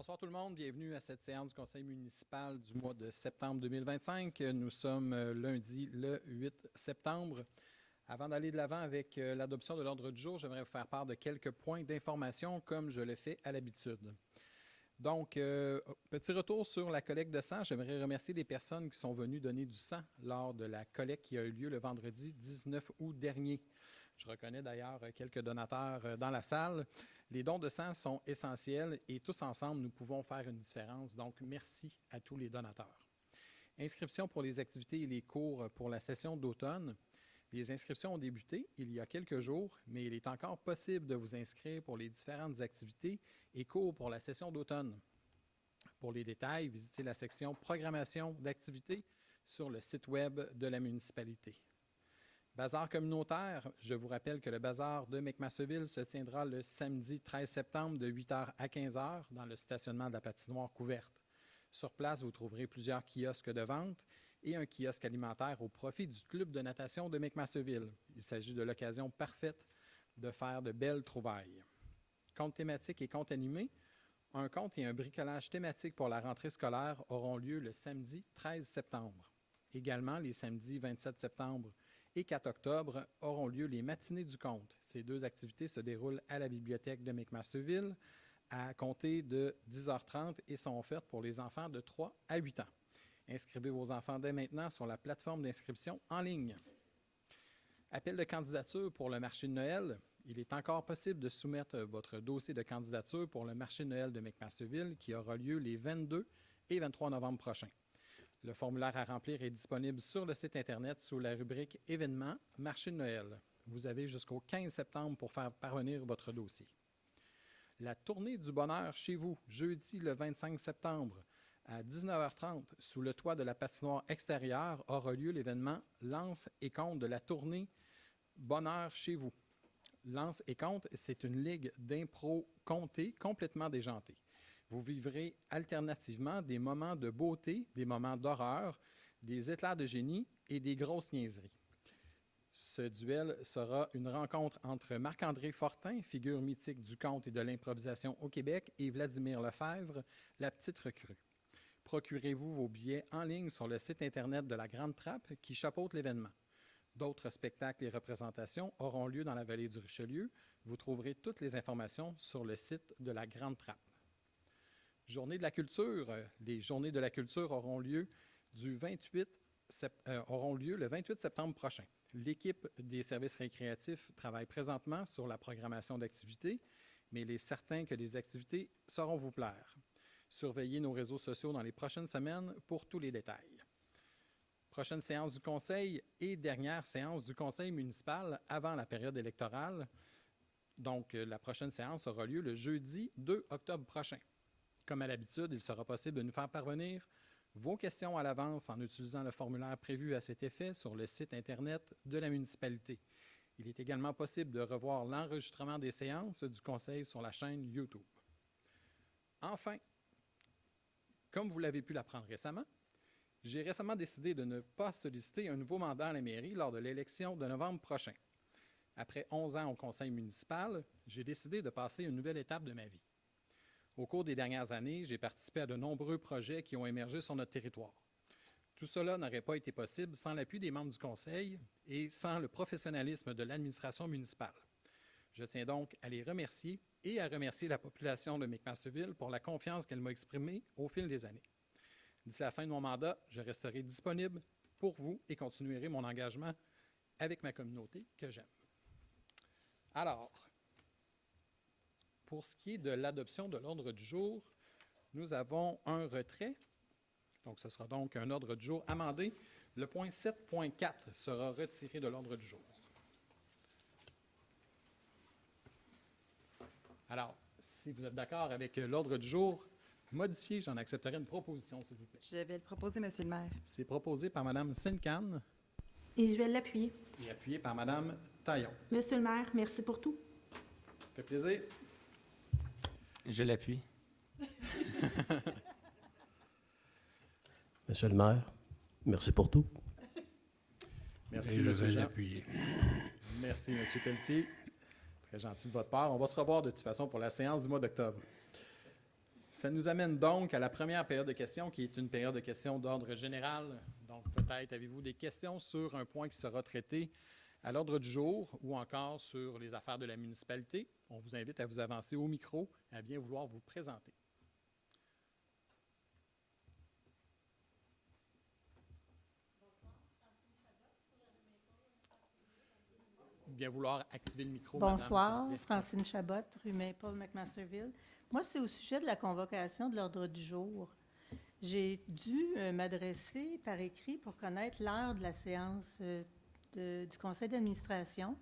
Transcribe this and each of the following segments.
Bonsoir tout le monde, bienvenue à cette séance du Conseil municipal du mois de septembre 2025. Nous sommes lundi le 8 septembre. Avant d'aller de l'avant avec l'adoption de l'ordre du jour, j'aimerais vous faire part de quelques points d'information comme je le fais à l'habitude. Donc, petit retour sur la collecte de sang. J'aimerais remercier les personnes qui sont venues donner du sang lors de la collecte qui a eu lieu le vendredi 19 août dernier. Je reconnais d'ailleurs quelques donateurs dans la salle. Les dons de sang sont essentiels et tous ensemble, nous pouvons faire une différence. Donc, merci à tous les donateurs. Inscription pour les activités et les cours pour la session d'automne. Les inscriptions ont débuté il y a quelques jours, mais il est encore possible de vous inscrire pour les différentes activités et cours pour la session d'automne. Pour les détails, visitez la section Programmation d'activités sur le site web de la municipalité. Bazar communautaire, je vous rappelle que le bazar de McMasterville se tiendra le samedi 13 septembre de 8h à 15h dans le stationnement de la patinoire couverte. Sur place, vous trouverez plusieurs kiosques de vente et un kiosque alimentaire au profit du club de natation de McMasterville. Il s'agit de l'occasion parfaite de faire de belles trouvailles. Contes thématiques et contes animés. Un conte et un bricolage thématique pour la rentrée scolaire auront lieu le samedi 13 septembre. Également, les samedis 27 septembre et 4 octobre auront lieu les matinées du conte. Ces deux activités se déroulent à la bibliothèque de McMasterville à compter de 10h30 et sont offertes pour les enfants de 3 à 8 ans. Inscrivez vos enfants dès maintenant sur la plateforme d'inscription en ligne. Appel de candidature pour le marché de Noël. Il est encore possible de soumettre votre dossier de candidature pour le marché de Noël de McMasterville qui aura lieu les 22 et 23 novembre prochains. Le formulaire à remplir est disponible sur le site Internet sous la rubrique Événements, Marché de Noël. Vous avez jusqu'au 15 septembre pour faire parvenir votre dossier. La tournée du bonheur chez vous, jeudi le 25 septembre à 19h30, sous le toit de la patinoire extérieure, aura lieu l'événement Lance et Compte de la tournée Bonheur chez vous. Lance et Compte, c'est une ligue d'impro comptée complètement déjantée. Vous vivrez alternativement des moments de beauté, des moments d'horreur, des éclairs de génie et des grosses niaiseries. Ce duel sera une rencontre entre Marc-André Fortin, figure mythique du conte et de l'improvisation au Québec, et Vladimir Lefebvre, la petite recrue. Procurez-vous vos billets en ligne sur le site Internet de la Grande Trappe qui chapeaute l'événement. D'autres spectacles et représentations auront lieu dans la vallée du Richelieu. Vous trouverez toutes les informations sur le site de la Grande Trappe. Journée de la culture. Les journées de la culture auront lieu le 28 septembre prochain. L'équipe des services récréatifs travaille présentement sur la programmation d'activités, mais il est certain que les activités sauront vous plaire. Surveillez nos réseaux sociaux dans les prochaines semaines pour tous les détails. Prochaine séance du Conseil et dernière séance du Conseil municipal avant la période électorale. Donc, la prochaine séance aura lieu le jeudi 2 octobre prochain. Comme à l'habitude, il sera possible de nous faire parvenir vos questions à l'avance en utilisant le formulaire prévu à cet effet sur le site Internet de la municipalité. Il est également possible de revoir l'enregistrement des séances du Conseil sur la chaîne YouTube. Enfin, comme vous l'avez pu l'apprendre récemment, j'ai récemment décidé de ne pas solliciter un nouveau mandat à la mairie lors de l'élection de novembre prochain. Après 11 ans au conseil municipal, j'ai décidé de passer une nouvelle étape de ma vie. Au cours des dernières années, j'ai participé à de nombreux projets qui ont émergé sur notre territoire. Tout cela n'aurait pas été possible sans l'appui des membres du conseil et sans le professionnalisme de l'administration municipale. Je tiens donc à les remercier et à remercier la population de McMasterville pour la confiance qu'elle m'a exprimée au fil des années. D'ici la fin de mon mandat, je resterai disponible pour vous et continuerai mon engagement avec ma communauté que j'aime. Alors, pour ce qui est de l'adoption de l'ordre du jour, nous avons un retrait. Donc, ce sera donc un ordre du jour amendé. Le point 7.4 sera retiré de l'ordre du jour. Alors, si vous êtes d'accord avec l'ordre du jour modifié, j'en accepterai une proposition, s'il vous plaît. Je vais le proposer, Monsieur le maire. C'est proposé par Mme Sincan. Et je vais l'appuyer. Et appuyé par Mme Taillon. Monsieur le maire, merci pour tout. Ça fait plaisir. Je l'appuie. Monsieur le maire, merci pour tout. Merci, M. Jean. Merci, M. Pelletier. Très gentil de votre part. On va se revoir de toute façon pour la séance du mois d'octobre. Ça nous amène donc à la première période de questions, qui est une période de questions d'ordre général. Donc, peut-être avez-vous des questions sur un point qui sera traité à l'ordre du jour ou encore sur les affaires de la municipalité. On vous invite à vous avancer au micro et à bien vouloir vous présenter. Bien vouloir activer le micro. Bonsoir, Madame, Francine Chabot, rue Maple, McMasterville. Moi, c'est au sujet de la convocation de l'ordre du jour. J'ai dû m'adresser par écrit pour connaître l'heure de la séance du conseil d'administration,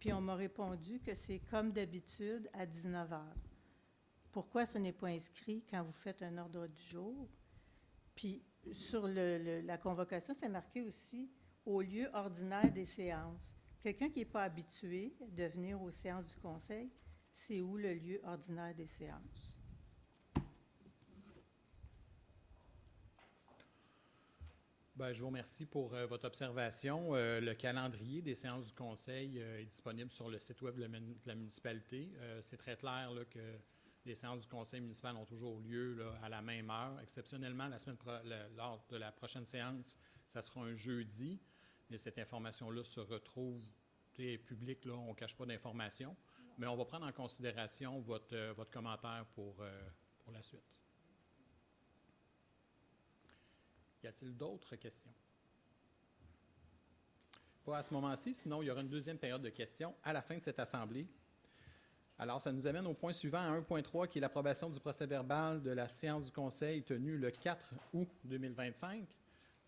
puis on m'a répondu que c'est comme d'habitude à 19 heures. Pourquoi ce n'est pas inscrit quand vous faites un ordre du jour? Puis sur la convocation, c'est marqué aussi au lieu ordinaire des séances. Quelqu'un qui n'est pas habitué de venir aux séances du conseil, c'est où le lieu ordinaire des séances? Bien, je vous remercie pour votre observation. Le calendrier des séances du conseil est disponible sur le site web de la municipalité. C'est très clair là, que les séances du conseil municipal ont toujours lieu là, à la même heure. Exceptionnellement, lors de la prochaine séance, ça sera un jeudi. Mais cette information-là se retrouve publique, là, on ne cache pas d'informations. Mais on va prendre en considération votre commentaire pour la suite. Y a-t-il d'autres questions? Pas à ce moment-ci, sinon il y aura une deuxième période de questions à la fin de cette assemblée. Alors, ça nous amène au point suivant, à 1.3, qui est l'approbation du procès-verbal de la séance du Conseil tenue le 4 août 2025.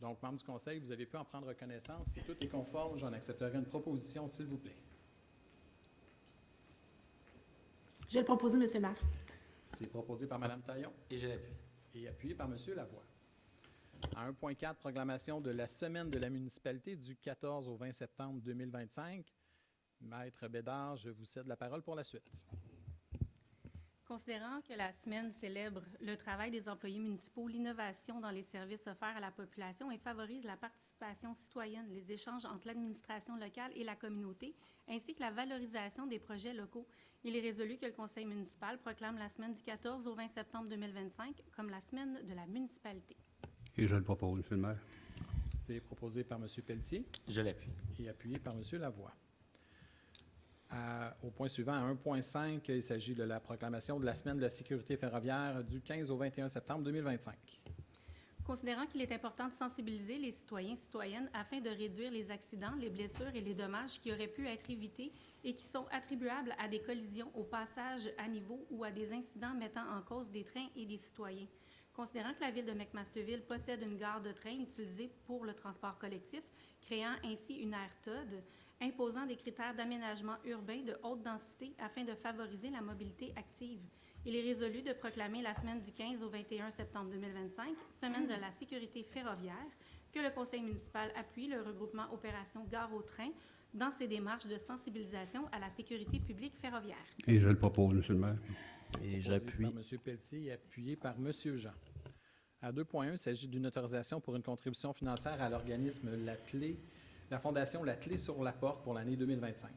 Donc, membres du Conseil, vous avez pu en prendre connaissance. Si tout est conforme, j'en accepterai une proposition, s'il vous plaît. Je vais le proposer, M. le maire. C'est proposé par Mme Taillon. Et je l'appuie. Et appuyé par M. Lavoie. À 1.4, proclamation de la semaine de la municipalité du 14 au 20 septembre 2025. Maître Bédard, je vous cède la parole pour la suite. Considérant que la semaine célèbre le travail des employés municipaux, l'innovation dans les services offerts à la population et favorise la participation citoyenne, les échanges entre l'administration locale et la communauté, ainsi que la valorisation des projets locaux, il est résolu que le conseil municipal proclame la semaine du 14 au 20 septembre 2025 comme la semaine de la municipalité. Et je le propose, M. le maire. C'est proposé par M. Pelletier Je l'appuie. et appuyé par M. Lavoie. Au point suivant, à 1.5, il s'agit de la proclamation de la semaine de la sécurité ferroviaire du 15 au 21 septembre 2025. Considérant qu'il est important de sensibiliser les citoyens et citoyennes afin de réduire les accidents, les blessures et les dommages qui auraient pu être évités et qui sont attribuables à des collisions au passage à niveau ou à des incidents mettant en cause des trains et des citoyens. Considérant que la ville de McMasterville possède une gare de train utilisée pour le transport collectif, créant ainsi une aire TOD, imposant des critères d'aménagement urbain de haute densité afin de favoriser la mobilité active. Il est résolu de proclamer la semaine du 15 au 21 septembre 2025, semaine de la sécurité ferroviaire, que le conseil municipal appuie le regroupement Opération Gare au train dans ses démarches de sensibilisation à la sécurité publique ferroviaire. Et je le propose, M. le maire. Et Proposé j'appuie. par M. Pelletier et appuyé par M. Jean. À 2.1, il s'agit d'une autorisation pour une contribution financière à l'organisme la Fondation La Clé sur la Porte pour l'année 2025.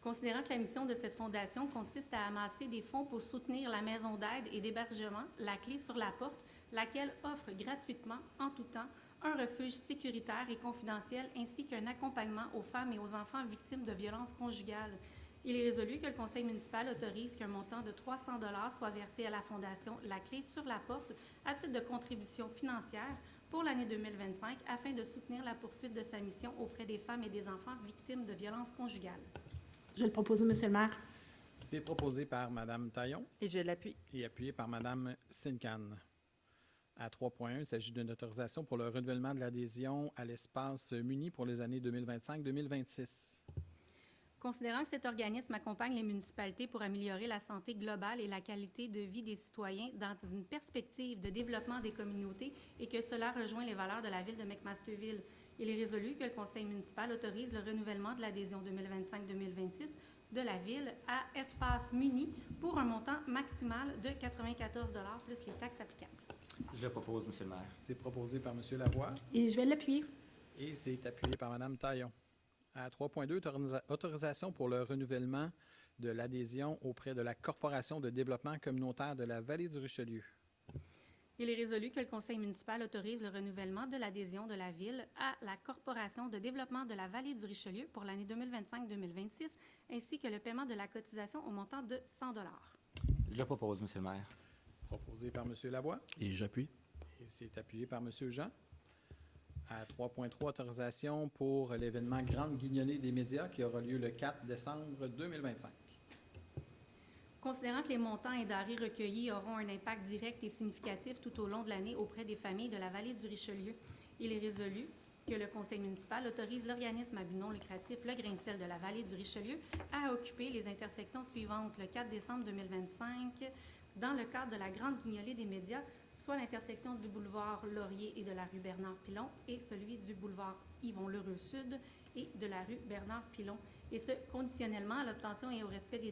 Considérant que la mission de cette fondation consiste à amasser des fonds pour soutenir la maison d'aide et d'hébergement La Clé sur la Porte, laquelle offre gratuitement, en tout temps, un refuge sécuritaire et confidentiel ainsi qu'un accompagnement aux femmes et aux enfants victimes de violences conjugales. Il est résolu que le conseil municipal autorise qu'un montant de 300 $ soit versé à la Fondation La Clé sur la Porte à titre de contribution financière pour l'année 2025 afin de soutenir la poursuite de sa mission auprès des femmes et des enfants victimes de violences conjugales. Je vais le proposer, M. le maire. C'est proposé par Mme Taillon Et je l'appuie. et appuyé par Mme Sincan. À 3.1, il s'agit d'une autorisation pour le renouvellement de l'adhésion à l'espace Muni pour les années 2025-2026. Considérant que cet organisme accompagne les municipalités pour améliorer la santé globale et la qualité de vie des citoyens dans une perspective de développement des communautés et que cela rejoint les valeurs de la ville de McMasterville, il est résolu que le conseil municipal autorise le renouvellement de l'adhésion 2025-2026 de la ville à Espace Muni pour un montant maximal de 94 $ plus les taxes applicables. Je le propose, M. le maire. C'est proposé par M. Lavoie Et je vais l'appuyer. et c'est appuyé par Mme Taillon. À 3.2, autorisation pour le renouvellement de l'adhésion auprès de la Corporation de développement communautaire de la Vallée du Richelieu. Il est résolu que le conseil municipal autorise le renouvellement de l'adhésion de la Ville à la Corporation de développement de la Vallée du Richelieu pour l'année 2025-2026, ainsi que le paiement de la cotisation au montant de 100 $. Je le propose, Monsieur le maire. Proposé par M. Lavoie Et j'appuie. et c'est appuyé par M. Jean. À 3.3, autorisation pour l'événement Grande Guignolée des médias qui aura lieu le 4 décembre 2025. Considérant que les montants et denrées recueillis auront un impact direct et significatif tout au long de l'année auprès des familles de la Vallée du Richelieu, il est résolu que le conseil municipal autorise l'organisme à but non lucratif Le Grain de Sel de la Vallée du Richelieu à occuper les intersections suivantes le 4 décembre 2025 dans le cadre de la Grande Guignolée des médias, soit l'intersection du boulevard Laurier et de la rue Bernard-Pilon et celui du boulevard Yvon-Lheureux Sud et de la rue Bernard-Pilon, et ce, conditionnellement à l'obtention et au respect des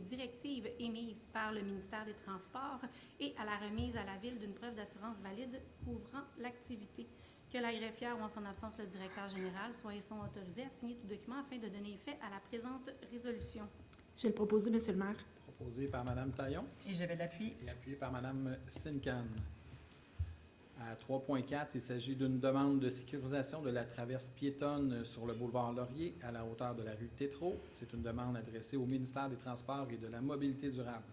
directives émises par le ministère des Transports et à la remise à la Ville d'une preuve d'assurance valide couvrant l'activité. Que la greffière ou en son absence le directeur général soient et sont autorisés à signer tout document afin de donner effet à la présente résolution. Je vais le proposer, Monsieur le maire. Proposé par Mme Taillon Et je vais l'appuyer. et appuyé par Mme Sincan. À 3.4, il s'agit d'une demande de sécurisation de la traverse piétonne sur le boulevard Laurier à la hauteur de la rue Tétrault. C'est une demande adressée au ministère des Transports et de la Mobilité durable.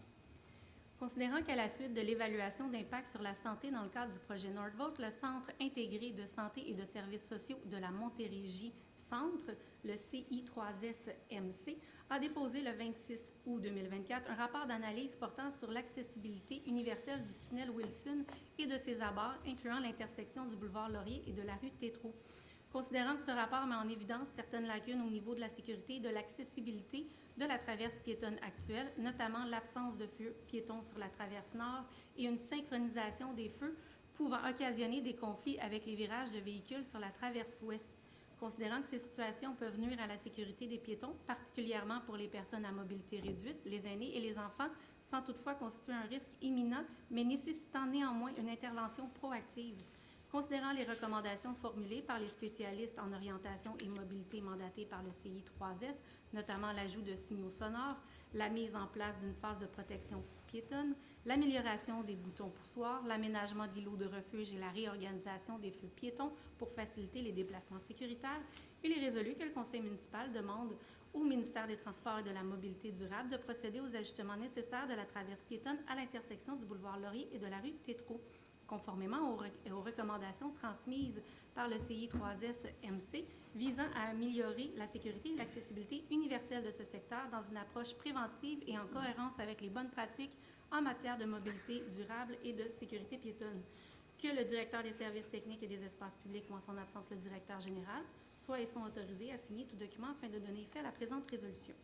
Considérant qu'à la suite de l'évaluation d'impact sur la santé dans le cadre du projet Nordvolt, le Centre intégré de santé et de services sociaux de la Montérégie Centre, le CI3SMC, a déposé le 26 août 2024 un rapport d'analyse portant sur l'accessibilité universelle du tunnel Wilson et de ses abords, incluant l'intersection du boulevard Laurier et de la rue Tétrault. Considérant que ce rapport met en évidence certaines lacunes au niveau de la sécurité et de l'accessibilité de la traverse piétonne actuelle, notamment l'absence de feux piétons sur la traverse nord et une synchronisation des feux pouvant occasionner des conflits avec les virages de véhicules sur la traverse ouest. Considérant que ces situations peuvent nuire à la sécurité des piétons, particulièrement pour les personnes à mobilité réduite, les aînés et les enfants, sans toutefois constituer un risque imminent, mais nécessitant néanmoins une intervention proactive. Considérant les recommandations formulées par les spécialistes en orientation et mobilité mandatés par le CI3S, notamment l'ajout de signaux sonores, la mise en place d'une phase de protection piétonne, l'amélioration des boutons poussoirs, l'aménagement d'îlots de refuge et la réorganisation des feux piétons pour faciliter les déplacements sécuritaires, il est résolu que le conseil municipal demande au ministère des Transports et de la Mobilité durable de procéder aux ajustements nécessaires de la traverse piétonne à l'intersection du boulevard Laurier et de la rue Tétrault, conformément aux recommandations transmises par le CI3SMC visant à améliorer la sécurité et l'accessibilité universelle de ce secteur dans une approche préventive et en cohérence avec les bonnes pratiques en matière de mobilité durable et de sécurité piétonne. Que le directeur des services techniques et des espaces publics ou en son absence le directeur général soient et sont autorisés à signer tout document afin de donner effet à la présente résolution.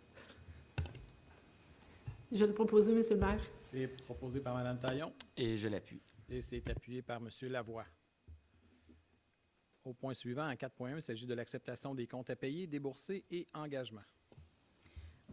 Je vais le proposer, Monsieur le maire. C'est proposé par Mme Taillon Et je l'appuie. et c'est appuyé par M. Lavoie. Au point suivant, à 4.1, il s'agit de l'acceptation des comptes à payer, déboursés et engagements.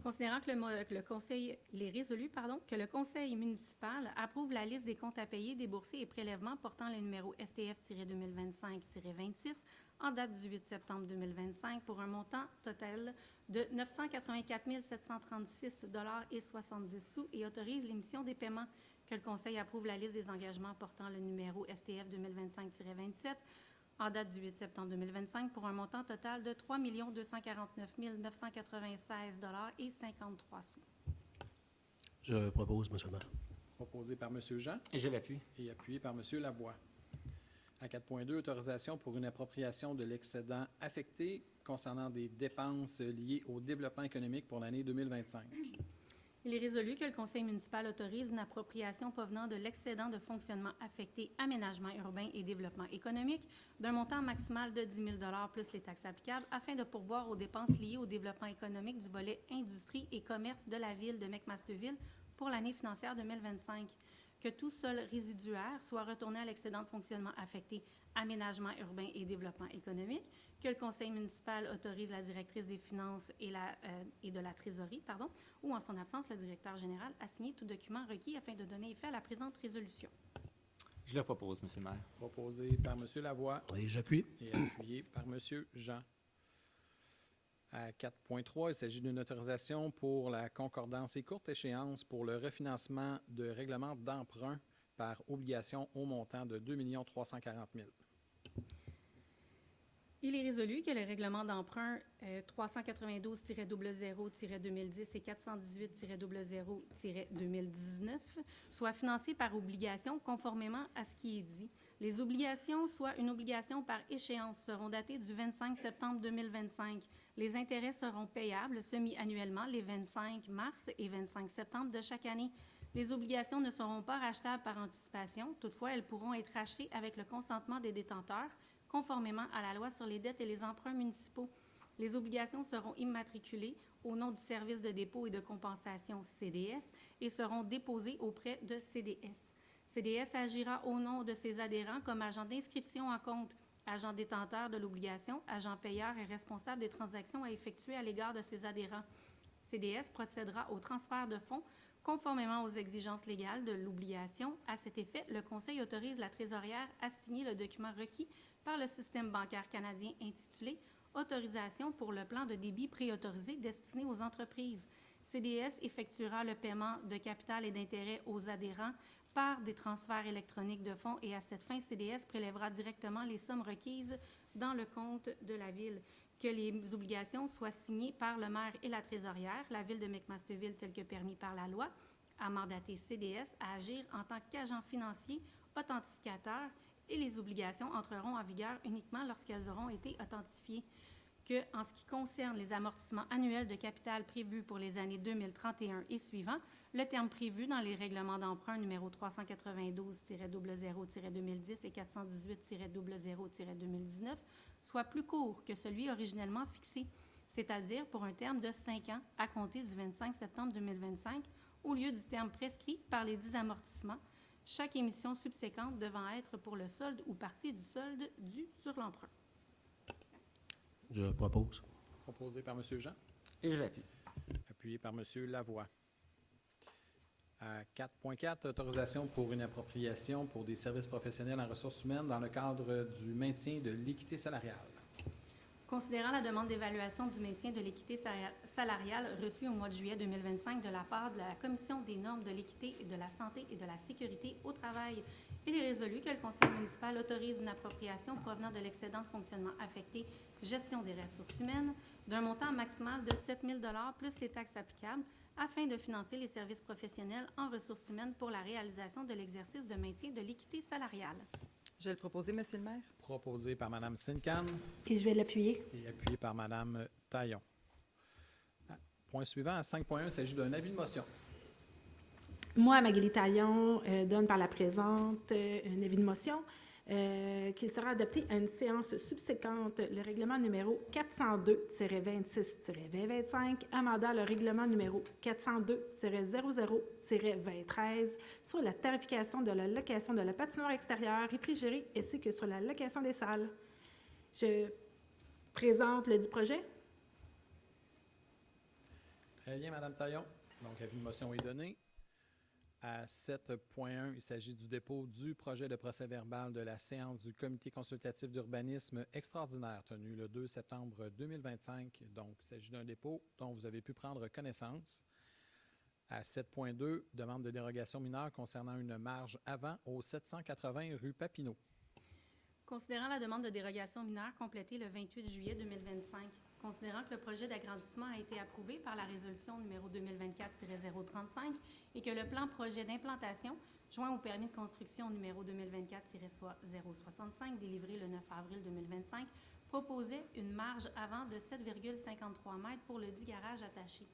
Considérant que le conseil, il est résolu, que le conseil municipal approuve la liste des comptes à payer, déboursés et prélèvements portant le numéro STF-2025-26 en date du 8 septembre 2025 pour un montant total de 984 736,70 et autorise l'émission des paiements. Que le conseil approuve la liste des engagements portant le numéro STF 2025-27 en date du 8 septembre 2025 pour un montant total de 3 249 996,53 . Je propose, Monsieur le maire. Proposé par M. Jean Et je l'appuie. et appuyé par M. Lavoie. À 4.2, autorisation pour une appropriation de l'excédent affecté concernant des dépenses liées au développement économique pour l'année 2025. Il est résolu que le conseil municipal autorise une appropriation provenant de l'excédent de fonctionnement affecté aménagement urbain et développement économique d'un montant maximal de 10 000 $ plus les taxes applicables afin de pourvoir aux dépenses liées au développement économique du volet industrie et commerce de la ville de McMasterville pour l'année financière 2025. Que tout sol résiduaire soit retourné à l'excédent de fonctionnement affecté aménagement urbain et développement économique, que le conseil municipal autorise la directrice des finances et de la trésorerie, ou en son absence, le directeur général à signer tout document requis afin de donner effet à la présente résolution. Je le propose, Monsieur le maire. Proposé par M. Lavoie Et j'appuie. et appuyé par M. Jean. À 4.3, il s'agit d'une autorisation pour la concordance et courte échéance pour le refinancement de règlements d'emprunt par obligation au montant de 2 340 000. Il est résolu que les règlements d'emprunt 392-00-2010 et 418-00-2019 soient financés par obligation conformément à ce qui est dit. Les obligations, soit une obligation par échéance, seront datées du 25 septembre 2025. Les intérêts seront payables semi-annuellement les 25 mars et 25 septembre de chaque année. Les obligations ne seront pas rachetables par anticipation. Toutefois, elles pourront être rachetées avec le consentement des détenteurs, conformément à la loi sur les dettes et les emprunts municipaux. Les obligations seront immatriculées au nom du Service de dépôt et de compensation CDS et seront déposées auprès de CDS. CDS agira au nom de ses adhérents comme agent d'inscription en compte, agent détenteur de l'obligation, agent payeur et responsable des transactions à effectuer à l'égard de ses adhérents. CDS procédera au transfert de fonds conformément aux exigences légales de l'obligation. À cet effet, le Conseil autorise la trésorière à signer le document requis par le système bancaire canadien intitulé « Autorisation pour le plan de débit préautorisé destiné aux entreprises ». CDS effectuera le paiement de capital et d'intérêts aux adhérents par des transferts électroniques de fonds et à cette fin, CDS prélèvera directement les sommes requises dans le compte de la Ville. Que les obligations soient signées par le maire et la trésorière, la Ville de McMasterville, tel que permis par la loi, a mandaté CDS à agir en tant qu'agent financier authentificateur et les obligations entreront en vigueur uniquement lorsqu'elles auront été authentifiées. Que, en ce qui concerne les amortissements annuels de capital prévus pour les années 2031 et suivants, le terme prévu dans les règlements d'emprunt numéro 392-00-2010 et 418-00-2019 soit plus court que celui originellement fixé, c'est-à-dire pour un terme de 5 ans à compter du 25 septembre 2025, au lieu du terme prescrit par les 10 amortissements, chaque émission subséquente devant être pour le solde ou partie du solde dû sur l'emprunt. Je propose. Proposé par M. Jean, Et je l'appuie. appuyé par M. Lavoie. À 4.4, autorisation pour une appropriation pour des services professionnels en ressources humaines dans le cadre du maintien de l'équité salariale. Considérant la demande d'évaluation du maintien de l'équité salariale reçue au mois de juillet 2025 de la part de la Commission des normes de l'équité, de la santé et de la sécurité au travail, il est résolu que le Conseil municipal autorise une appropriation provenant de l'excédent de fonctionnement affecté gestion des ressources humaines d'un montant maximal de 7 000 $ plus les taxes applicables afin de financer les services professionnels en ressources humaines pour la réalisation de l'exercice de maintien de l'équité salariale. Je vais le proposer, Monsieur le maire. Proposé par Mme Sincan Et je vais l'appuyer. et appuyé par Mme Taillon. Point suivant, à 5.1, il s'agit d'un avis de motion. Moi, Magali Taillon, donne par la présente un avis de motion qu'il sera adopté à une séance subséquente le règlement numéro 402-26-2025, amendant le règlement numéro 402-00-2013 sur la tarification de la location de la patinoire extérieure réfrigérée ainsi que sur la location des salles. Je présente le dit projet. Très bien, Mme Taillon. Donc, avis de motion est donné. À 7.1, il s'agit du dépôt du projet de procès-verbal de la séance du Comité consultatif d'urbanisme extraordinaire tenue le 2 septembre 2025. Donc, il s'agit d'un dépôt dont vous avez pu prendre connaissance. À 7.2, demande de dérogation mineure concernant une marge avant au 780 rue Papineau. Considérant la demande de dérogation mineure complétée le 28 juillet 2025, considérant que le projet d'agrandissement a été approuvé par la résolution numéro 2024-035 et que le plan projet d'implantation, joint au permis de construction numéro 2024-065 délivré le 9 avril 2025, proposait une marge avant de 7,53 mètres pour le dit garage attaché.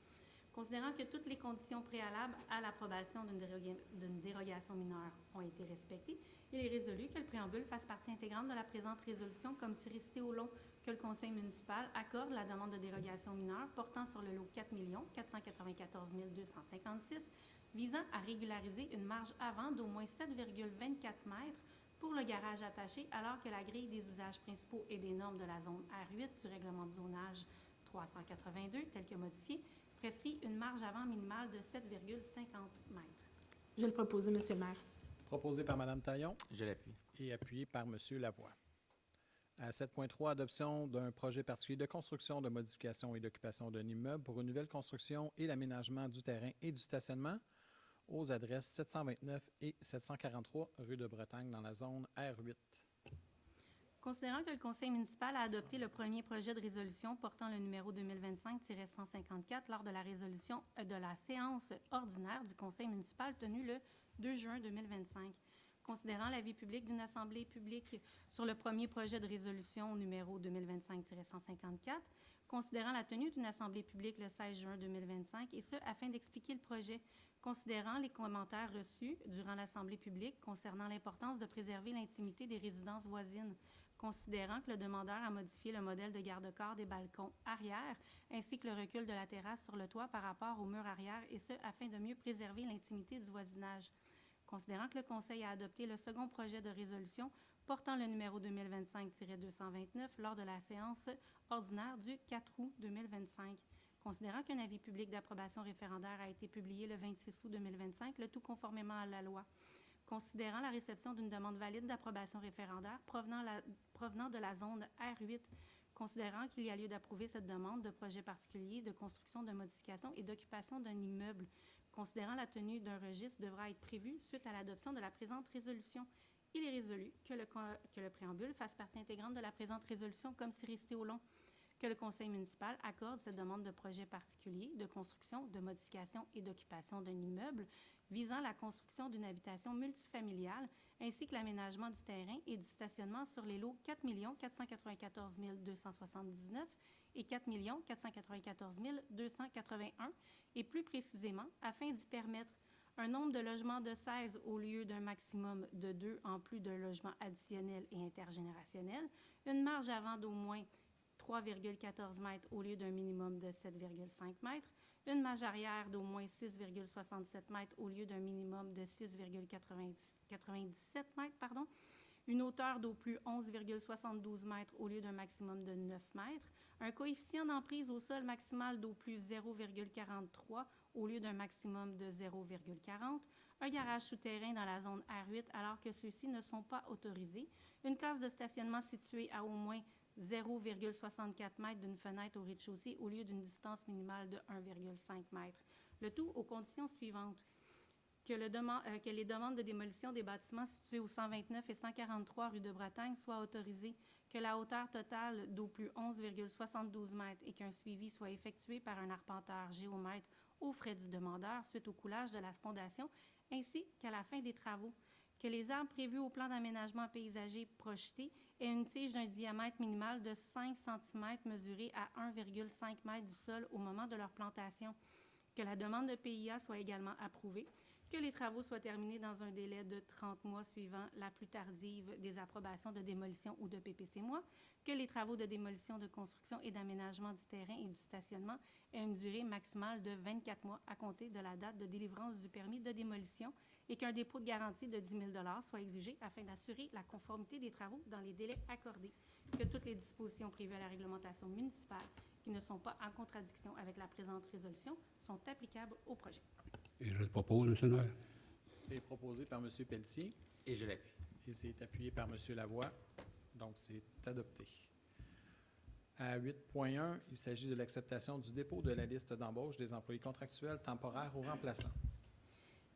Considérant que toutes les conditions préalables à l'approbation d'une dérogation mineure ont été respectées, il est résolu que le préambule fasse partie intégrante de la présente résolution comme si récité au long que le Conseil municipal accorde la demande de dérogation mineure portant sur le lot 4 494 256 visant à régulariser une marge avant d'au moins 7,24 mètres pour le garage attaché alors que la grille des usages principaux et des normes de la zone R8 du règlement de zonage 382 tel que modifié prescrit une marge avant minimale de 7,50 mètres. Je vais le proposer, Monsieur le maire. Proposé par Mme Taillon Je l'appuie. et appuyé par M. Lavoie. À 7.3, adoption d'un projet particulier de construction, de modification et d'occupation d'un immeuble pour une nouvelle construction et l'aménagement du terrain et du stationnement aux adresses 729 et 743 rue de Bretagne dans la zone R8. Considérant que le conseil municipal a adopté le premier projet de résolution portant le numéro 2025-154 lors de la résolution de la séance ordinaire du conseil municipal tenue le 2 juin 2025. Considérant l'avis public d'une assemblée publique sur le premier projet de résolution numéro 2025-154, considérant la tenue d'une assemblée publique le 16 juin 2025, et ce, afin d'expliquer le projet, considérant les commentaires reçus durant l'assemblée publique concernant l'importance de préserver l'intimité des résidences voisines, considérant que le demandeur a modifié le modèle de garde-corps des balcons arrière, ainsi que le recul de la terrasse sur le toit par rapport au mur arrière, et ce, afin de mieux préserver l'intimité du voisinage. Considérant que le Conseil a adopté le second projet de résolution portant le numéro 2025-229 lors de la séance ordinaire du 4 août 2025. Considérant qu'un avis public d'approbation référendaire a été publié le 26 août 2025, le tout conformément à la loi. Considérant la réception d'une demande valide d'approbation référendaire provenant de la zone R8, considérant qu'il y a lieu d'approuver cette demande de projet particulier de construction, de modification et d'occupation d'un immeuble, considérant la tenue d'un registre devra être prévue suite à l'adoption de la présente résolution. Il est résolu que le préambule fasse partie intégrante de la présente résolution comme si resté au long, que le conseil municipal accorde cette demande de projet particulier de construction, de modification et d'occupation d'un immeuble visant la construction d'une habitation multifamiliale ainsi que l'aménagement du terrain et du stationnement sur les lots 4 494 279 et 4 494 281 et plus précisément, afin d'y permettre un nombre de logements de 16 au lieu d'un maximum de 2 en plus d'un logement additionnel et intergénérationnel, une marge avant d'au moins 3,14 mètres au lieu d'un minimum de 7,5 mètres, une marge arrière d'au moins 6,67 mètres au lieu d'un minimum de 6,97 mètres, une hauteur d'au plus 11,72 mètres au lieu d'un maximum de 9 mètres, un coefficient d'emprise au sol maximal d'au plus 0,43 au lieu d'un maximum de 0,40, un garage souterrain dans la zone R8 alors que ceux-ci ne sont pas autorisés, une case de stationnement située à au moins 0,64 mètres d'une fenêtre au rez-de-chaussée au lieu d'une distance minimale de 1,5 mètre. Le tout aux conditions suivantes. Que les demandes de démolition des bâtiments situés au 129 et 143 rue de Bretagne soient autorisées, que la hauteur totale d'au plus 11,72 mètres et qu'un suivi soit effectué par un arpenteur géomètre aux frais du demandeur suite au coulage de la fondation, ainsi qu'à la fin des travaux. Que les arbres prévus au plan d'aménagement paysager projeté aient une tige d'un diamètre minimal de 5 cm mesuré à 1,5 m du sol au moment de leur plantation. Que la demande de PIA soit également approuvée. Que les travaux soient terminés dans un délai de 30 mois suivant la plus tardive des approbations de démolition ou de PPC-mois. Que les travaux de démolition, de construction et d'aménagement du terrain et du stationnement aient une durée maximale de 24 mois à compter de la date de délivrance du permis de démolition et qu'un dépôt de garantie de 10 000 $ soit exigé afin d'assurer la conformité des travaux dans les délais accordés. Que toutes les dispositions prévues à la réglementation municipale qui ne sont pas en contradiction avec la présente résolution sont applicables au projet. Et je le propose, M. le maire. C'est proposé par M. Pelletier Et je l'appuie. et c'est appuyé par M. Lavoie. Donc, c'est adopté. À 8.1, il s'agit de l'acceptation du dépôt de la liste d'embauche des employés contractuels temporaires ou remplaçants.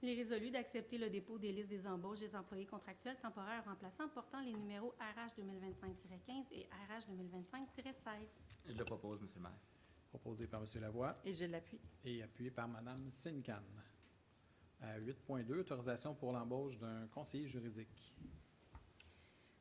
Il est résolu d'accepter le dépôt des listes des embauches des employés contractuels temporaires remplaçants portant les numéros RH 2025-15 et RH 2025-16. Je le propose, M. le maire. Proposé par M. Lavoie Et je l'appuie. et appuyé par Mme Sincan. À 8.2, autorisation pour l'embauche d'un conseiller juridique.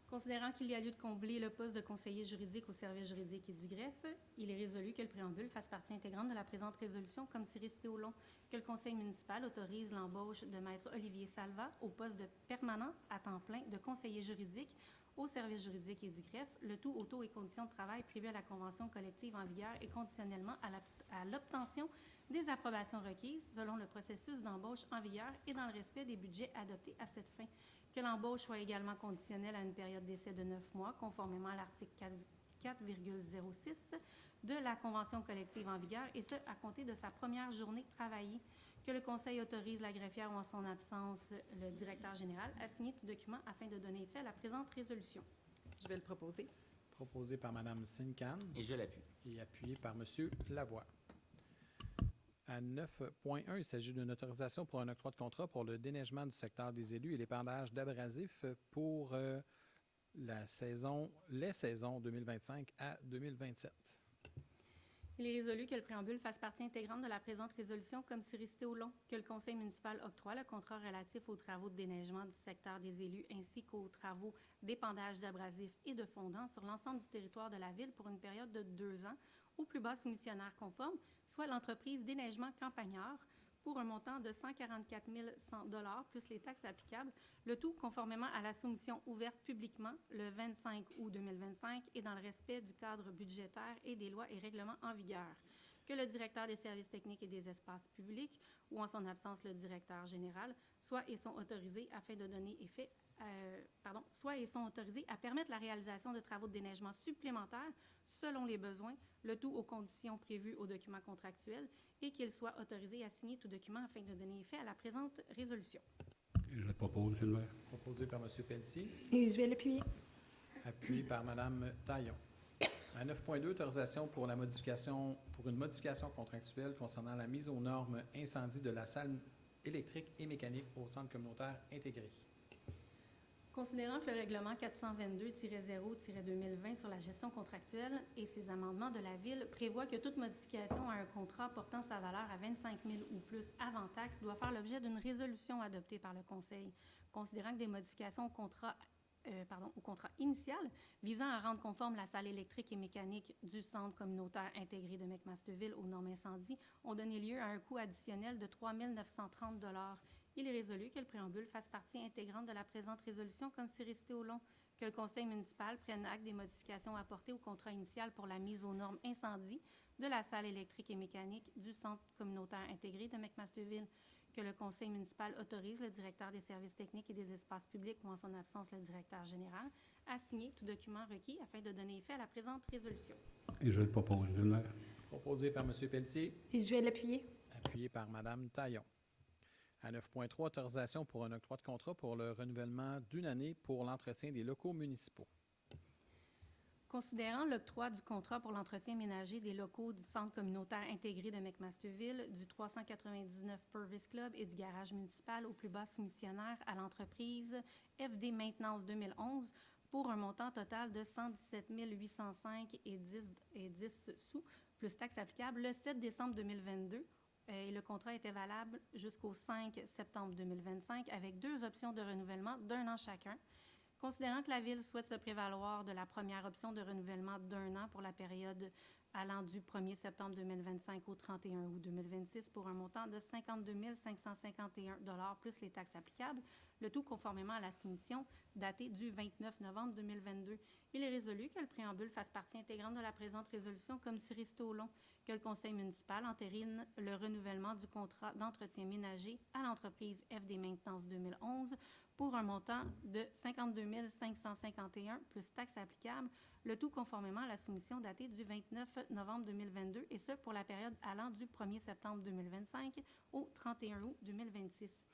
Considérant qu'il y a lieu de combler le poste de conseiller juridique au service juridique et du greffe, il est résolu que le préambule fasse partie intégrante de la présente résolution comme si resté au long, que le conseil municipal autorise l'embauche de Maître Olivier Salva au poste de permanent à temps plein de conseiller juridique au service juridique et du greffe, le tout aux taux et conditions de travail prévus à la convention collective en vigueur et conditionnellement à l'obtention des approbations requises selon le processus d'embauche en vigueur et dans le respect des budgets adoptés à cette fin. Que l'embauche soit également conditionnelle à une période d'essai de 9 mois, conformément à l'article 4,06 de la convention collective en vigueur, et ce, à compter de sa première journée travaillée. Que le Conseil autorise la greffière ou en son absence le directeur général à signer tout document afin de donner effet à la présente résolution. Je vais le proposer. Proposé par Mme Sincan Et je l'appuie. et appuyé par M. Lavoie. À 9.1, il s'agit d'une autorisation pour un octroi de contrat pour le déneigement du secteur des élus et l'épandage d'abrasifs pour les saisons 2025 à 2027. Il est résolu que le préambule fasse partie intégrante de la présente résolution comme si resté au long, que le conseil municipal octroie le contrat relatif aux travaux de déneigement du secteur des élus ainsi qu'aux travaux d'épandage d'abrasifs et de fondants sur l'ensemble du territoire de la ville pour une période de 2 ans au plus bas soumissionnaire conforme, soit l'entreprise Déneigement Campagnard, pour un montant de 144 100 $ plus les taxes applicables, le tout conformément à la soumission ouverte publiquement le 25 août 2025 et dans le respect du cadre budgétaire et des lois et règlements en vigueur. Que le directeur des services techniques et des espaces publics, ou en son absence le directeur général, soit et sont autorisés afin de donner effet soit et sont autorisés à permettre la réalisation de travaux de déneigement supplémentaires selon les besoins, le tout aux conditions prévues au document contractuel, et qu'ils soient autorisés à signer tout document afin de donner effet à la présente résolution. Et je le propose, M. le maire. Proposé par M. Pelletier, Et je vais l'appuyer. appuyé par Mme Taillon. À 9.2, autorisation pour une modification contractuelle concernant la mise aux normes incendie de la salle électrique et mécanique au centre communautaire intégré. Considérant que le règlement 422-0-2020 sur la gestion contractuelle et ses amendements de la Ville prévoit que toute modification à un contrat portant sa valeur à 25 000 ou plus avant taxe doit faire l'objet d'une résolution adoptée par le Conseil. Considérant que des modifications au contrat initial visant à rendre conforme la salle électrique et mécanique du centre communautaire intégré de McMasterville aux normes incendie ont donné lieu à un coût additionnel de 3 930 $. Il est résolu que le préambule fasse partie intégrante de la présente résolution comme si resté au long, que le conseil municipal prenne acte des modifications apportées au contrat initial pour la mise aux normes incendie de la salle électrique et mécanique du centre communautaire intégré de McMasterville, que le conseil municipal autorise le directeur des services techniques et des espaces publics ou en son absence le directeur général à signer tout document requis afin de donner effet à la présente résolution. Et je le propose, M. le maire. Proposé par M. Pelletier, Et je vais l'appuyer. appuyé par Mme Taillon. À 9.3, autorisation pour un octroi de contrat pour le renouvellement d'une année pour l'entretien des locaux municipaux. Considérant l'octroi du contrat pour l'entretien ménager des locaux du centre communautaire intégré de McMasterville, du 399 Purvis Club et du garage municipal au plus bas soumissionnaire à l'entreprise FD Maintenance 2011 pour un montant total de 117 805 et 10 sous, plus taxes applicables, le 7 décembre 2022. Et le contrat était valable jusqu'au 5 septembre 2025 avec 2 options de renouvellement d'1 an chacun. Considérant que la Ville souhaite se prévaloir de la première option de renouvellement d'1 an pour la période allant du 1er septembre 2025 au 31 août 2026 pour un montant de 52 551 $ plus les taxes applicables, le tout conformément à la soumission datée du 29 novembre 2022. Il est résolu que le préambule fasse partie intégrante de la présente résolution comme si resté au long, que le conseil municipal entérine le renouvellement du contrat d'entretien ménager à l'entreprise FD Maintenance 2011 pour un montant de 52 551 plus taxes applicables, le tout conformément à la soumission datée du 29 novembre 2022 et ce pour la période allant du 1er septembre 2025 au 31 août 2026.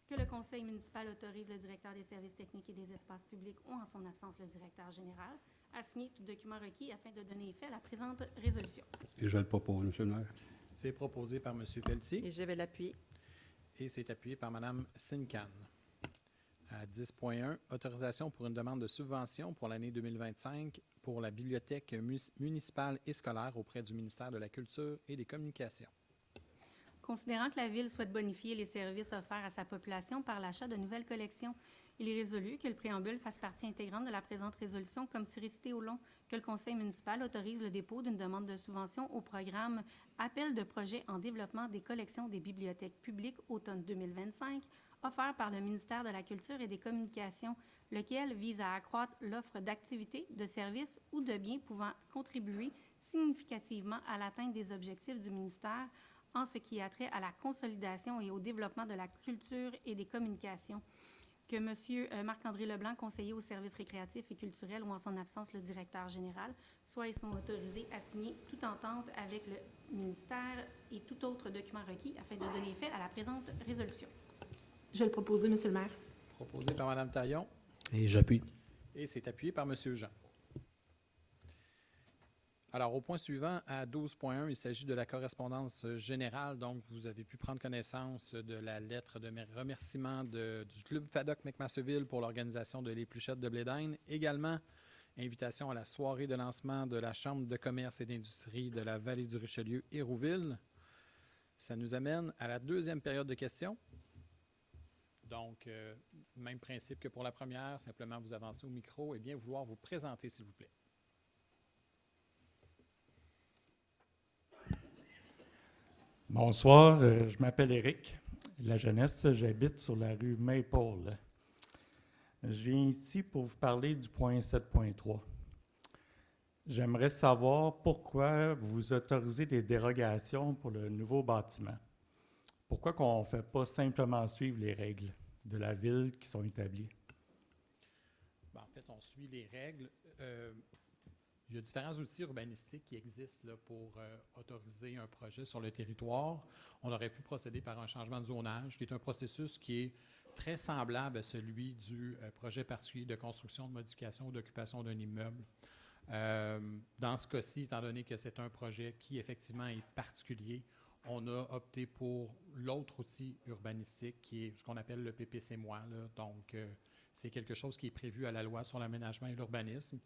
Que le conseil municipal autorise le directeur des services techniques et des espaces publics ou en son absence le directeur général à signer tout document requis afin de donner effet à la présente résolution. Et je le propose, M. le maire. C'est proposé par M. Pelletier Et je vais l'appuyer. et c'est appuyé par Mme Sincan. À 10.1, autorisation pour une demande de subvention pour l'année 2025 pour la bibliothèque municipale et scolaire auprès du ministère de la Culture et des Communications. Considérant que la Ville souhaite bonifier les services offerts à sa population par l'achat de nouvelles collections, il est résolu que le préambule fasse partie intégrante de la présente résolution comme si resté au long, que le conseil municipal autorise le dépôt d'une demande de subvention au programme Appel de projet en développement des collections des bibliothèques publiques automne 2025, offert par le ministère de la Culture et des Communications, lequel vise à accroître l'offre d'activités, de services ou de biens pouvant contribuer significativement à l'atteinte des objectifs du ministère en ce qui a trait à la consolidation et au développement de la culture et des communications. Que M. Marc-André Leblanc, conseiller aux services récréatifs et culturels ou en son absence le directeur général, soit et sont autorisés à signer toute entente avec le ministère et tout autre document requis afin de donner effet à la présente résolution. Je vais le proposer, M. le maire. Proposé par Mme Taillon Et j'appuie. et c'est appuyé par M. Jean. Alors, au point suivant, à 12.1, il s'agit de la correspondance générale. Donc, vous avez pu prendre connaissance de la lettre de remerciement du Club FADOC McMasterville pour l'organisation de l'épluchette de blé d'Inde. Également, invitation à la soirée de lancement de la Chambre de commerce et d'industrie de la Vallée du Richelieu Hérouville. Ça nous amène à la deuxième période de questions. Donc, même principe que pour la première, simplement vous avancez au micro et bien vouloir vous présenter, s'il vous plaît. Bonsoir, je m'appelle Éric. La jeunesse, j'habite sur la rue Maple. Je viens ici pour vous parler du point 7.3. J'aimerais savoir pourquoi vous autorisez des dérogations pour le nouveau bâtiment. Pourquoi qu'on ne fait pas simplement suivre les règles de la ville qui sont établies? Bien, en fait, on suit les règles. Il y a différents outils urbanistiques qui existent là, pour autoriser un projet sur le territoire. On aurait pu procéder par un changement de zonage, qui est un processus qui est très semblable à celui du projet particulier de construction, de modification ou d'occupation d'un immeuble. Dans ce cas-ci, étant donné que c'est un projet qui effectivement est particulier, on a opté pour l'autre outil urbanistique qui est ce qu'on appelle le PPC-moi. Donc, c'est quelque chose qui est prévu à la loi sur l'aménagement et l'urbanisme.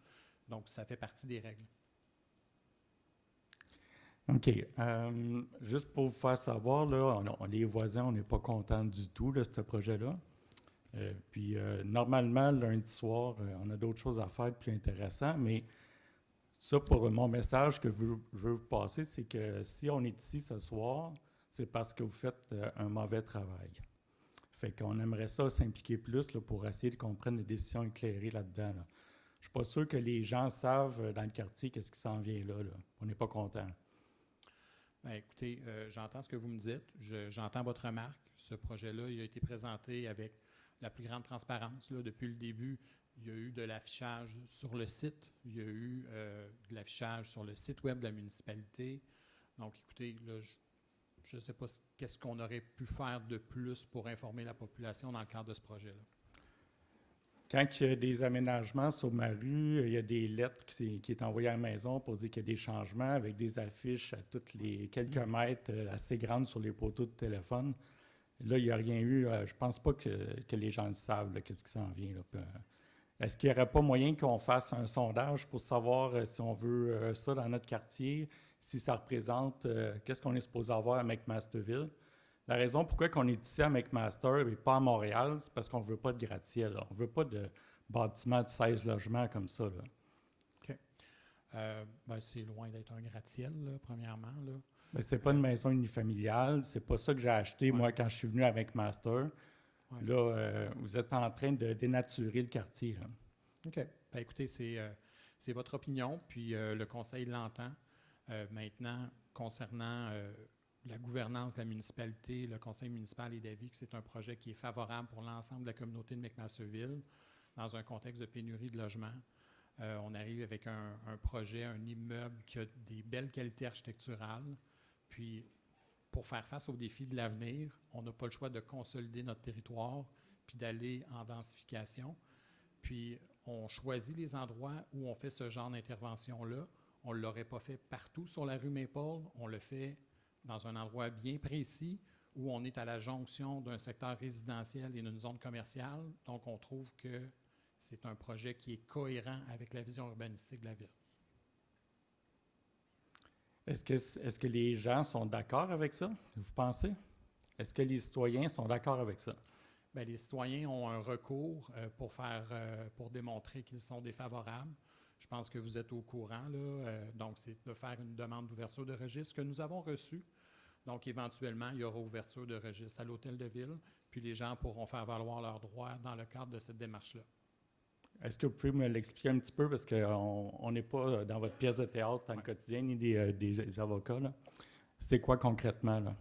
Donc, ça fait partie des règles. OK. Juste pour vous faire savoir, là, les voisins, on n'est pas contents du tout de ce projet-là. Puis, normalement, lundi soir, on a d'autres choses à faire de plus intéressantes, mais ça, pour mon message que je veux vous passer, c'est que si on est ici ce soir, c'est parce que vous faites un mauvais travail. Fait qu'on aimerait ça s'impliquer plus là, pour essayer de comprendre des décisions éclairées là-dedans. Là. Je ne suis pas sûr que les gens savent dans le quartier qu'est-ce qui s'en vient là. On n'est pas content. Bien, écoutez, j'entends ce que vous me dites. J'entends votre remarque. Ce projet-là, il a été présenté avec la plus grande transparence. Là, depuis le début, il y a eu de l'affichage sur le site. Il y a eu de l'affichage sur le site web de la municipalité. Donc, écoutez, là, je ne sais pas qu'est-ce qu'on aurait pu faire de plus pour informer la population dans le cadre de ce projet-là. Quand il y a des aménagements sur ma rue, il y a des lettres qui sont envoyées à la maison pour dire qu'il y a des changements avec des affiches à tous les quelques mètres assez grandes sur les poteaux de téléphone. Là, il n'y a rien eu. Je ne pense pas que les gens le savent, qu'est-ce qui s'en vient. Là. Est-ce qu'il n'y aurait pas moyen qu'on fasse un sondage pour savoir si on veut ça dans notre quartier, si ça représente qu'est-ce qu'on est supposé avoir à McMasterville? La raison pourquoi on est ici à McMaster et pas à Montréal, c'est parce qu'on ne veut pas de gratte-ciel. On ne veut pas de bâtiment de 16 logements comme ça. Là. OK. Ben, c'est loin d'être un gratte-ciel, là, premièrement. Ce n'est pas une maison unifamiliale. C'est pas ça que j'ai acheté, moi, quand je suis venu à McMaster. Ouais. Là, vous êtes en train de dénaturer le quartier. Là. OK. Ben, écoutez, c'est votre opinion, puis le conseil l'entend. Maintenant, concernant la gouvernance de la municipalité, le conseil municipal est d'avis que c'est un projet qui est favorable pour l'ensemble de la communauté de McMasterville dans un contexte de pénurie de logements. On arrive avec un projet, un immeuble qui a des belles qualités architecturales. Puis, pour faire face aux défis de l'avenir, on n'a pas le choix de consolider notre territoire puis d'aller en densification. Puis, on choisit les endroits où on fait ce genre d'intervention-là. On ne l'aurait pas fait partout sur la rue Maple. On le fait dans un endroit bien précis où on est à la jonction d'un secteur résidentiel et d'une zone commerciale. Donc, on trouve que c'est un projet qui est cohérent avec la vision urbanistique de la ville. Est-ce que les gens sont d'accord avec ça, vous pensez? Est-ce que les citoyens sont d'accord avec ça? Bien, les citoyens ont un recours pour démontrer qu'ils sont défavorables. Je pense que vous êtes au courant, là. Donc, c'est de faire une demande d'ouverture de registre que nous avons reçue. Donc, éventuellement, il y aura ouverture de registre à l'hôtel de ville, puis les gens pourront faire valoir leurs droits dans le cadre de cette démarche-là. Est-ce que vous pouvez me l'expliquer un petit peu, parce qu'on n'est pas dans votre pièce de théâtre dans le quotidien, ni des avocats, là. C'est quoi concrètement, là?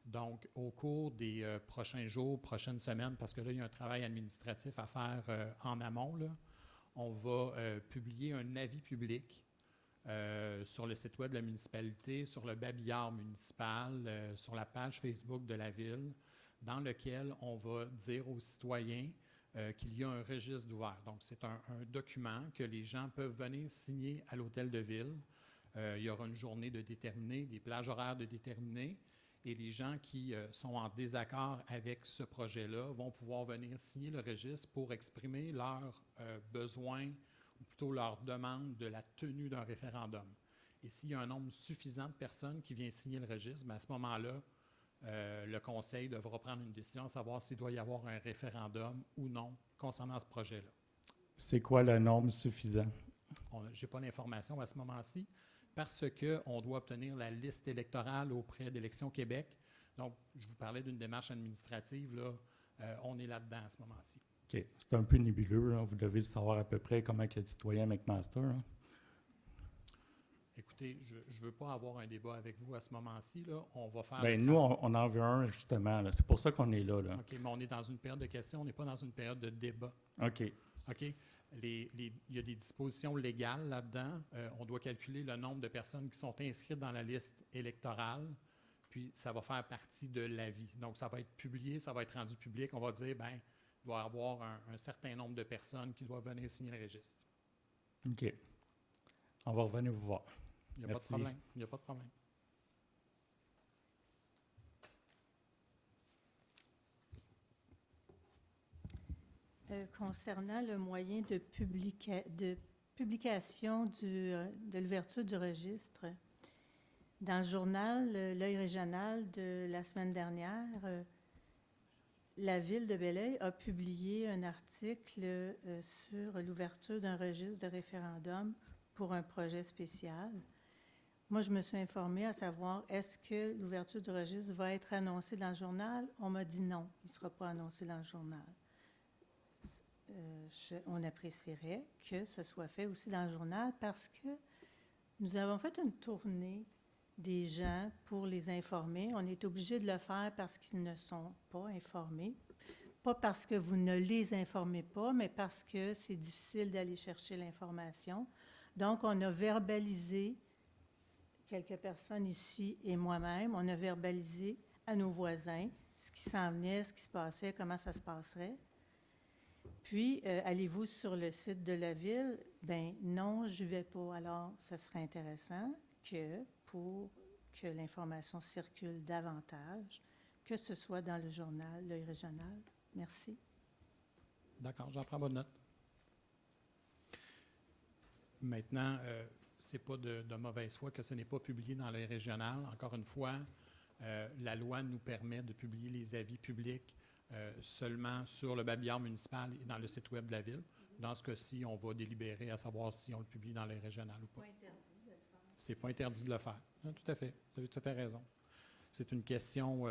Donc, au cours des prochains jours, prochaines semaines, parce que là, il y a un travail administratif à faire en amont, là, on va publier un avis public sur le site web de la municipalité, sur le babillard municipal, sur la page Facebook de la ville, dans lequel on va dire aux citoyens qu'il y a un registre d'ouvert. Donc, c'est un document que les gens peuvent venir signer à l'hôtel de ville. Il y aura une journée de déterminer, des plages horaires de déterminer, et les gens qui sont en désaccord avec ce projet-là vont pouvoir venir signer le registre pour exprimer leurs besoins, ou plutôt leur demande de la tenue d'un référendum. Et s'il y a un nombre suffisant de personnes qui viennent signer le registre, bien, à ce moment-là, le Conseil devra prendre une décision à savoir s'il doit y avoir un référendum ou non concernant ce projet-là. C'est quoi le nombre suffisant? Je n'ai pas l'information à ce moment-ci parce qu'on doit obtenir la liste électorale auprès d'Élections Québec. Donc, je vous parlais d'une démarche administrative. Là, on est là-dedans à ce moment-ci. OK. C'est un peu nébuleux, là. Vous devez savoir à peu près comment il y a de citoyens McMaster. Hein? Écoutez, je ne veux pas avoir un débat avec vous à ce moment-ci. Là. On va faire... Bien, nous, on en veut un, justement. Là. C'est pour ça qu'on est là. OK, mais on est dans une période de questions, on n'est pas dans une période de débat. OK. OK? Il y a des dispositions légales là-dedans. On doit calculer le nombre de personnes qui sont inscrites dans la liste électorale, puis ça va faire partie de l'avis. Donc, ça va être publié, ça va être rendu public. On va dire, bien, il doit y avoir un certain nombre de personnes qui doivent venir signer le registre. OK. On va revenir vous voir. Il n'y a pas de problème. Il n'y a pas de problème. Concernant le moyen de publication de l'ouverture du registre, dans le journal L'Œil régional de la semaine dernière, la Ville de Belleuil a publié un article sur l'ouverture d'un registre de référendum pour un projet spécial. Moi, je me suis informée à savoir, est-ce que l'ouverture du registre va être annoncée dans le journal? On m'a dit non, il ne sera pas annoncé dans le journal. On apprécierait que ce soit fait aussi dans le journal parce que nous avons fait une tournée des gens pour les informer. On est obligé de le faire parce qu'ils ne sont pas informés. Pas parce que vous ne les informez pas, mais parce que c'est difficile d'aller chercher l'information. Donc, on a verbalisé, quelques personnes ici et moi-même, on a verbalisé à nos voisins ce qui s'en venait, ce qui se passait, comment ça se passerait. Puis, allez-vous sur le site de la Ville? Bien, non, je ne vais pas. Alors, ça serait intéressant que, pour que l'information circule davantage, que ce soit dans le journal, L'Œil régional. Merci. D'accord, j'en prends bonne note. Maintenant, ce n'est pas de mauvaise foi que ce n'est pas publié dans L'Œil régional. Encore une fois, la loi nous permet de publier les avis publics seulement sur le babillard municipal et dans le site web de la Ville. Dans ce cas-ci, on va délibérer à savoir si on le publie dans L'Œil régional ou pas. C'est pas interdit de le faire. Non, tout à fait. Vous avez tout à fait raison. C'est une question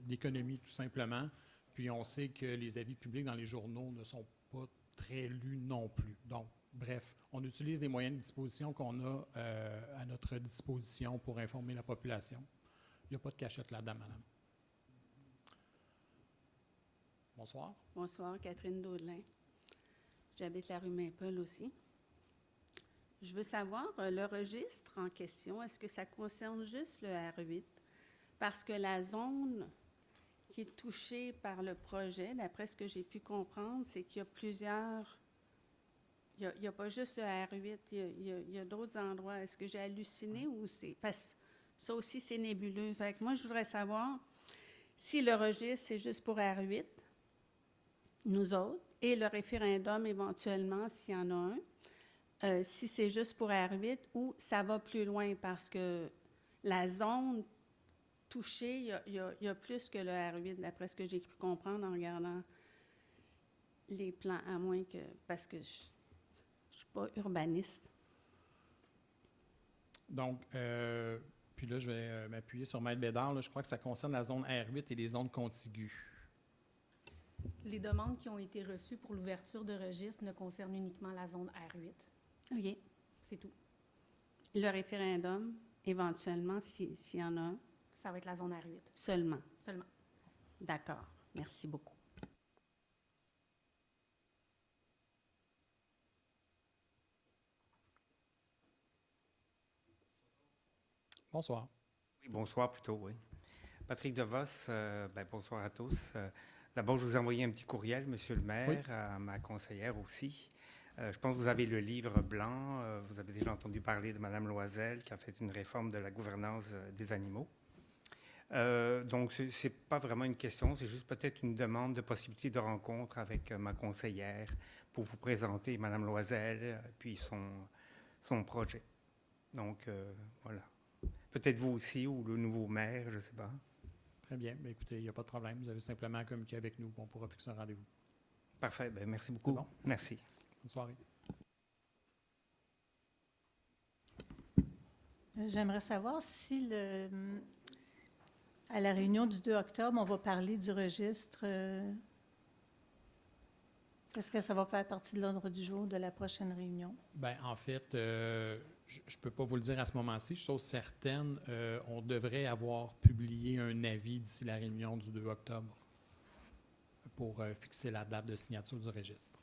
d'économie, tout simplement. Puis on sait que les avis publics dans les journaux ne sont pas très lus non plus. Donc, bref, on utilise les moyens de disposition qu'on a à notre disposition pour informer la population. Il n'y a pas de cachette là-dedans, madame. Bonsoir. Bonsoir, Catherine Daudelin. J'habite la rue Maple aussi. Je veux savoir, le registre en question, est-ce que ça concerne juste le R8? Parce que la zone qui est touchée par le projet, d'après ce que j'ai pu comprendre, c'est qu'il y a plusieurs... Il n'y a pas juste le R8, il y a d'autres endroits. Est-ce que j'ai halluciné ou c'est... Parce que ça aussi, c'est nébuleux. Fait que moi, je voudrais savoir si le registre, c'est juste pour R8, nous autres, et le référendum éventuellement, s'il y en a un, si c'est juste pour R8 ou ça va plus loin parce que la zone touchée, il y a plus que le R8, d'après ce que j'ai cru comprendre en regardant les plans, à moins que... Parce que je ne suis pas urbaniste. Donc, puis là, je vais m'appuyer sur Maître Bédard. Là, je crois que ça concerne la zone R8 et les zones contiguës. Les demandes qui ont été reçues pour l'ouverture de registre ne concernent uniquement la zone R8. OK. C'est tout. Le référendum, éventuellement, s'il y en a un. Ça va être la zone R8. Seulement. Seulement. D'accord. Merci beaucoup. Bonsoir. Oui, bonsoir plutôt, oui. Patrick DeVos, bonsoir à tous. D'abord, je vous ai envoyé un petit courriel, Monsieur le maire, oui. à ma conseillère aussi. Je pense que vous avez le livre blanc. Vous avez déjà entendu parler de Mme Loisel qui a fait une réforme de la gouvernance des animaux. Donc, ce n'est pas vraiment une question, c'est juste peut-être une demande de possibilité de rencontre avec ma conseillère pour vous présenter Mme Loisel puis son projet. Donc, voilà. Peut-être vous aussi ou le nouveau maire, je ne sais pas. Très bien. Bien, écoutez, il n'y a pas de problème. Vous avez simplement à communiquer avec nous. On pourra fixer un rendez-vous. Parfait. Bien, merci beaucoup. C'est bon? Merci. Bonne soirée. J'aimerais savoir si à la réunion du 2 octobre, on va parler du registre. Est-ce que ça va faire partie de l'ordre du jour de la prochaine réunion? Bien, en fait, je ne peux pas vous le dire à ce moment-ci. Chose certaine, on devrait avoir publié un avis d'ici la réunion du 2 octobre pour fixer la date de signature du registre.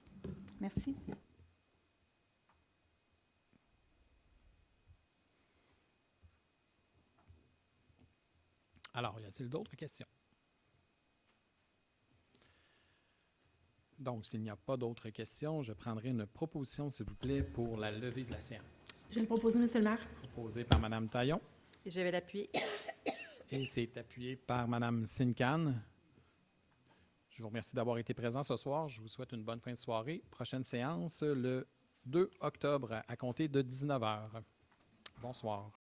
Merci. Alors, y a-t-il d'autres questions? Donc, s'il n'y a pas d'autres questions, je prendrai une proposition, s'il vous plaît, pour la levée de la séance. Je vais le proposer, Monsieur le maire. Proposée par Mme Taillon Et je vais l'appuyer. et c'est appuyé par Mme Sincan. Je vous remercie d'avoir été présent ce soir. Je vous souhaite une bonne fin de soirée. Prochaine séance, le 2 octobre, à compter de 19h. Bonsoir.